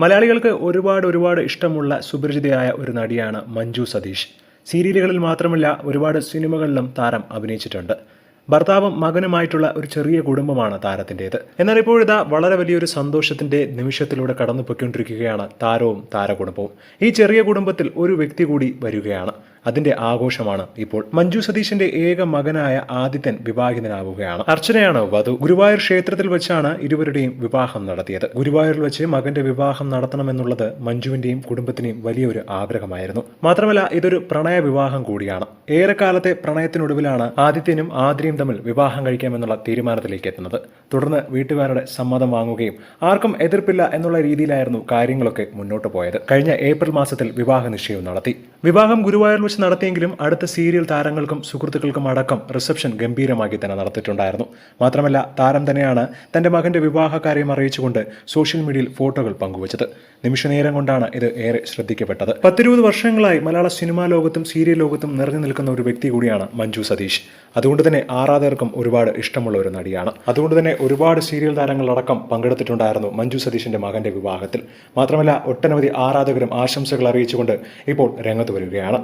മലയാളികൾക്ക് ഒരുപാട് ഇഷ്ടമുള്ള സുപരിചിതയായ ഒരു നടിയാണ് മഞ്ജു സതീഷ്. സീരിയലുകളിൽ മാത്രമല്ല ഒരുപാട് സിനിമകളിലും താരം അഭിനയിച്ചിട്ടുണ്ട്. ഭർത്താവും മകനുമായിട്ടുള്ള ഒരു ചെറിയ കുടുംബമാണ് താരത്തിൻ്റേത്. എന്നാൽ ഇപ്പോഴിതാ വളരെ വലിയൊരു സന്തോഷത്തിന്റെ നിമിഷത്തിലൂടെ കടന്നു പൊയ്ക്കൊണ്ടിരിക്കുകയാണ് താരവും താരകുടുംബവും. ഈ ചെറിയ കുടുംബത്തിൽ ഒരു വ്യക്തി കൂടി വരികയാണ്. അതിന്റെ ആഘോഷമാണ് ഇപ്പോൾ. മഞ്ജു സതീഷിന്റെ ഏക മകനായ ആദിത്യൻ വിവാഹിതനാവുകയാണ്. അർച്ചനയാണ് വധു. ഗുരുവായൂർ ക്ഷേത്രത്തിൽ വെച്ചാണ് ഇരുവരുടെയും വിവാഹം നടത്തിയത്. ഗുരുവായൂരിൽ വെച്ച് മകന്റെ വിവാഹം നടത്തണമെന്നുള്ളത് മഞ്ജുവിന്റെയും കുടുംബത്തിനെയും വലിയൊരു ആഗ്രഹമായിരുന്നു. മാത്രമല്ല ഇതൊരു പ്രണയ വിവാഹം കൂടിയാണ്. ഏറെക്കാലത്തെ പ്രണയത്തിനൊടുവിലാണ് ആദിത്യനും ആദ്രയും തമ്മിൽ വിവാഹം കഴിക്കാമെന്നുള്ള തീരുമാനത്തിലേക്ക് എത്തുന്നത്. തുടർന്ന് വീട്ടുകാരുടെ സമ്മതം വാങ്ങുകയും ആർക്കും എതിർപ്പില്ല എന്നുള്ള രീതിയിലായിരുന്നു കാര്യങ്ങളൊക്കെ മുന്നോട്ട് പോയത്. കഴിഞ്ഞ ഏപ്രിൽ മാസത്തിൽ വിവാഹ നിശ്ചയം നടത്തി. വിവാഹം ഗുരുവായൂരിൽ വെച്ച് നടത്തിയെങ്കിലും അടുത്ത സീരിയൽ താരങ്ങൾക്കും സുഹൃത്തുക്കൾക്കും അടക്കം റിസപ്ഷൻ ഗംഭീരമാക്കി തന്നെ നടത്തിയിട്ടുണ്ടായിരുന്നു. മാത്രമല്ല താരം തന്നെയാണ് തന്റെ മകന്റെ വിവാഹകാര്യം അറിയിച്ചുകൊണ്ട് സോഷ്യൽ മീഡിയയിൽ ഫോട്ടോകൾ പങ്കുവച്ചത്. നിമിഷനേരം കൊണ്ടാണ് ഇത് ഏറെ ശ്രദ്ധിക്കപ്പെട്ടത്. 10-20 വർഷങ്ങളായി മലയാള സിനിമാ ലോകത്തും സീരിയൽ ലോകത്തും നിറഞ്ഞു നിൽക്കുന്ന ഒരു വ്യക്തി കൂടിയാണ് മഞ്ജു സതീഷ്. അതുകൊണ്ട് തന്നെ ആരാധകർക്കും ഒരുപാട് ഇഷ്ടമുള്ള ഒരു നടിയാണ്. അതുകൊണ്ട് തന്നെ ഒരുപാട് സീരിയൽ താരങ്ങളടക്കം പങ്കെടുത്തിട്ടുണ്ടായിരുന്നു മഞ്ജു സതീഷിന്റെ മകന്റെ വിവാഹത്തിൽ. മാത്രമല്ല ഒട്ടനവധി ആരാധകരും ആശംസകൾ അറിയിച്ചുകൊണ്ട് ഇപ്പോൾ രംഗത്ത് വരികയാണ്.